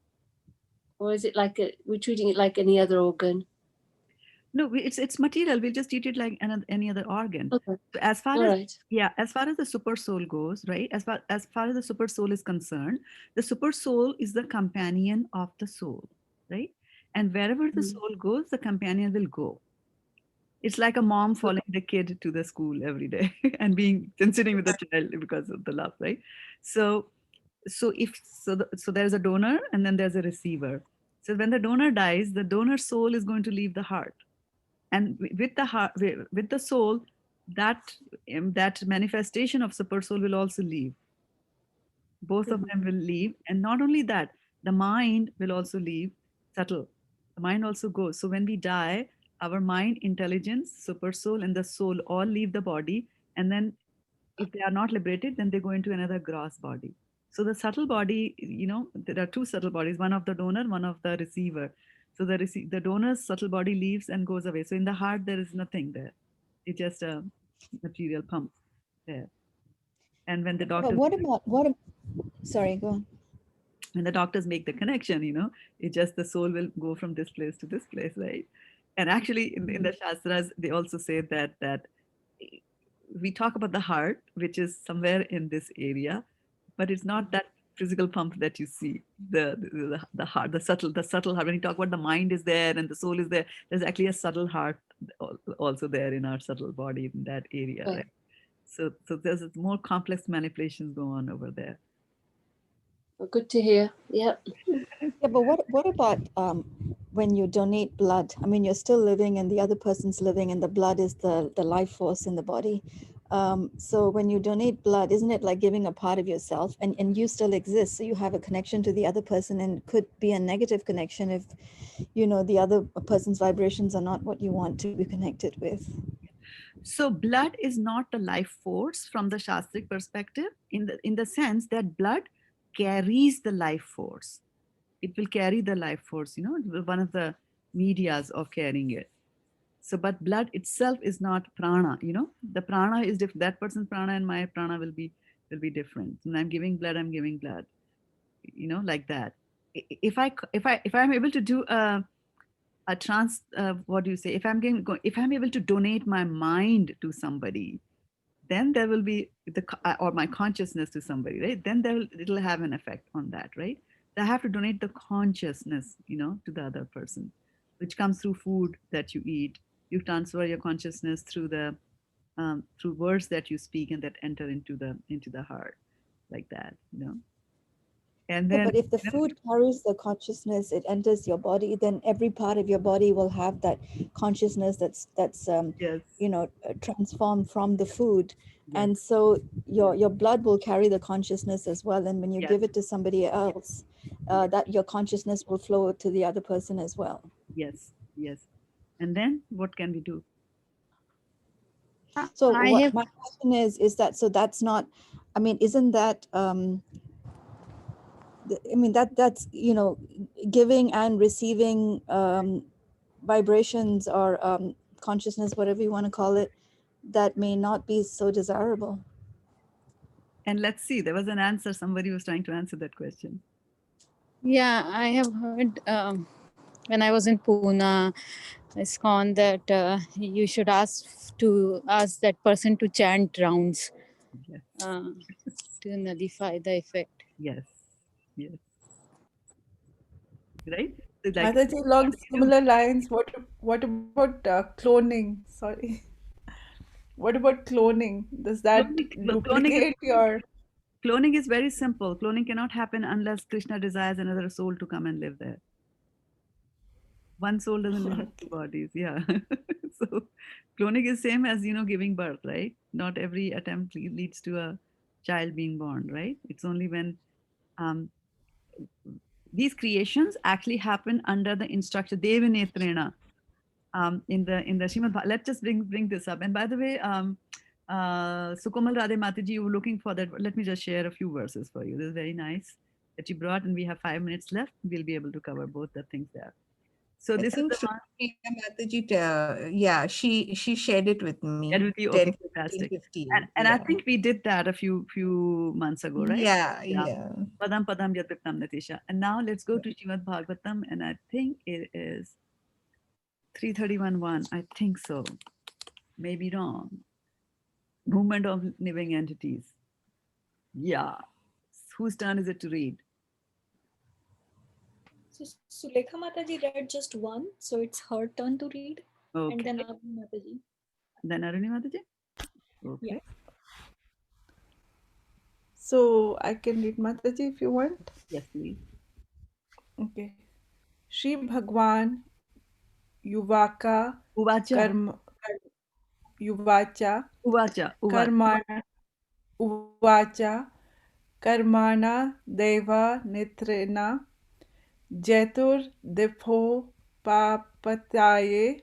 H: Or is it like we're treating it like any other organ?
A: No, it's material. We'll just treat it like any other organ.
H: Okay.
A: So as far
H: All
A: as
H: right.
A: as far as the super soul goes, right? As far as the super soul is concerned, the super soul is the companion of the soul, right? And wherever the soul goes, the companion will go. It's like a mom following the kid to the school every day and sitting with the child because of the love, right? So so there's a donor and then there's a receiver. So when the donor dies, the donor soul is going to leave the heart, and with the heart, with the soul, that that manifestation of super soul will also leave. Both of them will leave, and not only that, the mind will also leave. Subtle, the mind also goes. So when we die, our mind, intelligence, super soul, and the soul all leave the body, and then if they are not liberated, then they go into another gross body. So the subtle body, there are two subtle bodies, one of the donor, one of the receiver. So the donor's subtle body leaves and goes away. So in the heart, there is nothing there. It's just a material pump there. And when the
M: But
A: doctors,
M: sorry, go on.
A: when the doctors make the connection, it's just the soul will go from this place to this place, right? And actually, in the Shastras, they also say that we talk about the heart, which is somewhere in this area, but it's not that physical pump that you see. The heart, the subtle heart. When you talk about the mind is there and the soul is there, there's actually a subtle heart also there in our subtle body in that area, right? So there's more complex manipulations go on over there.
H: Well, good to hear. Yeah.
M: Yeah, but what about when you donate blood? I mean, you're still living and the other person's living, and the blood is the life force in the body. So when you donate blood, isn't it like giving a part of yourself, and you still exist? So you have a connection to the other person, and could be a negative connection if, the other person's vibrations are not what you want to be connected with.
A: So blood is not the life force from the Shastric perspective, in the sense that blood carries the life force. It will carry the life force, one of the medias of carrying it. So, but blood itself is not prana, the prana is different. That person's prana and my prana will be different. When I'm giving blood, I'm giving blood, like that. If I'm able to do a trans, what do you say? If I'm able to donate my mind to somebody, then there will be or my consciousness to somebody, right? Then it'll have an effect on that, right? So I have to donate the consciousness, to the other person, which comes through food that you eat. You transfer your consciousness through through words that you speak and that enter into the heart, like that, And
M: Yeah,
A: then,
M: but if the food carries the consciousness, it enters your body, then every part of your body will have that consciousness that's
A: yes,
M: transformed from the food.
A: yes,
M: And so your blood will carry the consciousness as well. And when you
A: yes,
M: give it to somebody else, that your consciousness will flow to the other person as well.
A: yes, yes. And then what can we do?
M: So
K: I
M: what
K: have
M: my question is that, so that's not, I mean, isn't that I mean, that's giving and receiving vibrations or consciousness, whatever you want to call it, that may not be so desirable.
A: And let's see, there was an answer. Somebody was trying to answer that question.
K: I have heard when I was in Pune, ISKCON, that you should ask that person to chant rounds
A: Yes,
K: to nullify the effect.
A: yes, yes. Right? So like,
L: Mataji,
A: what
L: along
A: do you do?
L: similar lines, what about cloning? Sorry. What about cloning? Does that
A: Cloning,
L: duplicate your...
A: cloning is very simple. Cloning cannot happen unless Krishna desires another soul to come and live there. One soul doesn't live in two bodies. Yeah. So cloning is same as, giving birth, right? Not every attempt leads to a child being born, right? It's only when um, these creations actually happen under the instruction Devanetrena. In the Srimad Bhagavatam. Let's just bring this up. And by the way, Sukomal Radhe Mataji, you were looking for that. Let me just share a few verses for you. This is very nice that you brought, and we have 5 minutes left. We'll be able to cover both the things there. So
E: I
A: this is
E: think
A: the one.
E: Mataji, yeah, she shared it with
A: That
E: me.
A: will be
E: 10,
A: okay,
E: 15,
A: fantastic.
E: 15.
A: And I
E: Yeah.
A: think we did that a few months ago, right?
E: Yeah, yeah.
A: Padam Padam Yat Viptam Natisha. And now let's go to Srimad Bhagavatam, and I think it is 331.1. I think so. Maybe wrong. Movement of living entities. Yeah. Whose turn is it to read?
B: So Sulekha Mataji read just one, so it's her turn to read.
A: Okay.
B: And then Aruni Mataji.
A: Then Aruni Mataji? Okay.
B: Yeah.
L: So I can read Mataji if you want.
A: Yes, please.
L: Okay. Shri Bhagwan Yuvaka
A: Uvacha.
L: Yuvacha
A: Uvacha.
L: Karmana Uvacha Karmana Deva Nitrena Jatur Dipho Papataye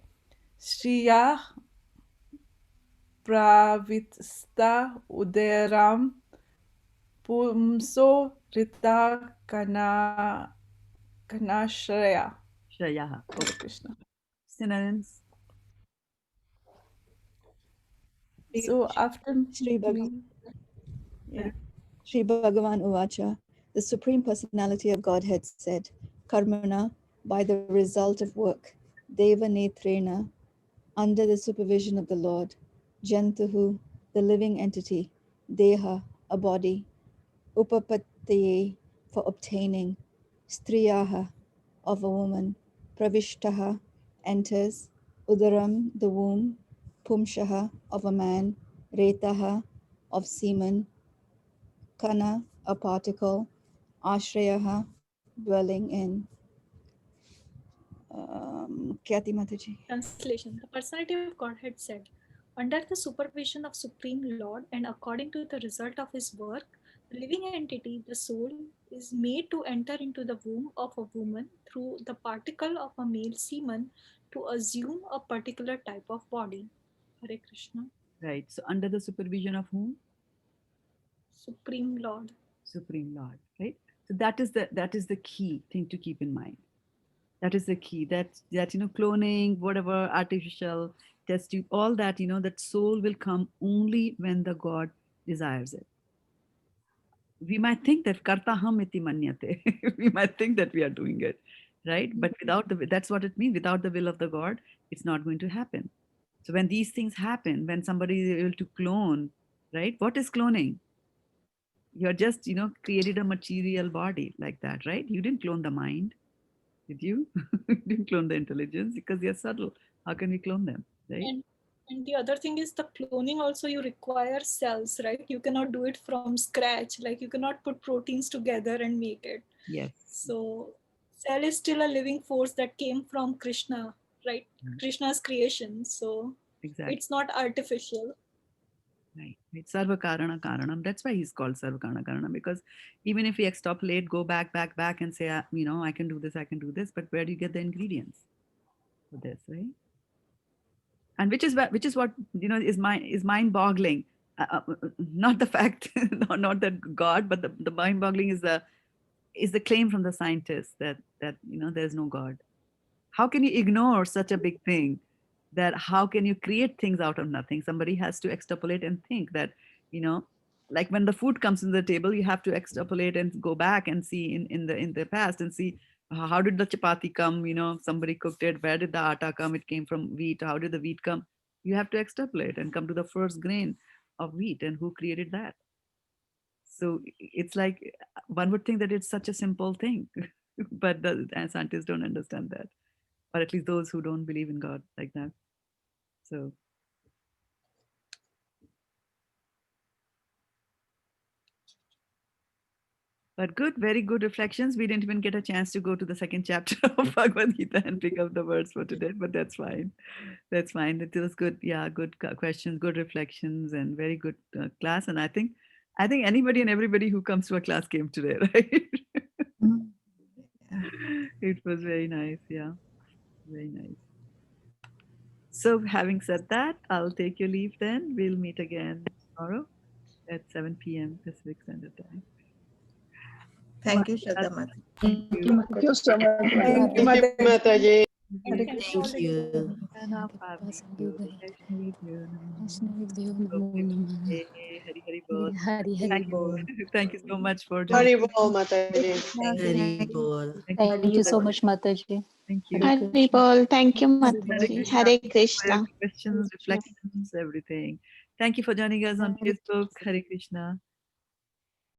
L: Shriya Pravitsta Uderam Pumso Rita Kanashraya.
A: Shrayaha.
L: Hare Krishna.
A: Synonyms.
L: So after
M: Shri
L: me, yeah.
M: Sri Bhagavan Uvacha, the Supreme Personality of Godhead said, Karmana, by the result of work, Deva Netrena, under the supervision of the Lord, Jantuhu, the living entity, Deha, a body, Upapataye, for obtaining, Striyaha, of a woman, Pravishtaha, enters, Udaram, the womb, Pumshaha, of a man, Retaha, of semen, Kana, a particle, Ashrayaha, dwelling in. Kyati Mataji.
B: Translation. The personality of Godhead said, under the supervision of Supreme Lord and according to the result of his work, the living entity, the soul, is made to enter into the womb of a woman through the particle of a male semen to assume a particular type of body. Hare Krishna.
A: Right. So under the supervision of whom?
B: Supreme Lord.
A: Supreme Lord. Right. So that is the key thing to keep in mind. That is the key. That cloning, whatever, artificial test tube, all that, that soul will come only when the God desires it. We might think that karta ham iti manyate. We might think that we are doing it, right? But that's what it means. Without the will of the God, it's not going to happen. So when these things happen, when somebody is able to clone, right? What is cloning? You're just, created a material body like that, right? You didn't clone the mind, did you? You didn't clone the intelligence because they're subtle. How can we clone them, right?
B: And the other thing is the cloning also you require cells, right? You cannot do it from scratch. Like you cannot put proteins together and make it.
A: Yes.
B: So cell is still a living force that came from Krishna, right? Krishna's creation. So
A: exactly.
B: It's not artificial.
A: Right. It's Sarva Karana Karanam. That's why he's called Sarva Karana Karanam, because even if we extrapolate, go back and say, I can do this, but where do you get the ingredients for this, right? And which is what is mind-boggling. Not the fact, not that God, but the mind-boggling is the claim from the scientists that there's no God. How can you ignore such a big thing? That how can you create things out of nothing? Somebody has to extrapolate and think that, like when the food comes to the table, you have to extrapolate and go back and see in the past and see how did the chapati come? Somebody cooked it. Where did the atta come? It came from wheat. How did the wheat come? You have to extrapolate and come to the first grain of wheat and who created that. So it's like one would think that it's such a simple thing, but the scientists don't understand that, or at least those who don't believe in God like that. So but good, very good reflections. We didn't even get a chance to go to the second chapter of Bhagavad Gita and pick up the words for today, but that's fine. That's fine. It was good. Yeah, good questions, good reflections, and very good class. And I think anybody and everybody who comes to a class came today, right? It was very nice. Yeah, very nice. So, having said that, I'll take your leave then. We'll meet again tomorrow at 7 p.m. Pacific Standard Time.
E: Thank you, Shraddha Mataji.
A: Thank you.
G: Thank you so much.
B: Thank you,
L: Mataji.
B: Mataji.
A: Hare
J: Thank you.
A: Krishna, Pavneebhyo, Vaishnavibhyo, Namo
K: Namo Namah.
A: Hari Hari Bol.
K: Hari Hari
A: Thank
K: Bol.
A: you. Thank you so much for joining.
H: Hari Bol, Mataji.
E: Thank
J: Hari Bol.
K: Thank you so much, Mataji.
A: Thank you.
K: Hare
C: Hari
K: Krishna.
C: Bol. Thank you,
K: Hari Bol.
A: Hare
C: Mataji.
A: Krishna.
C: Hare
A: For your
C: Krishna.
A: questions, reflections, everything. Thank you for joining us on Facebook. Hare Krishna.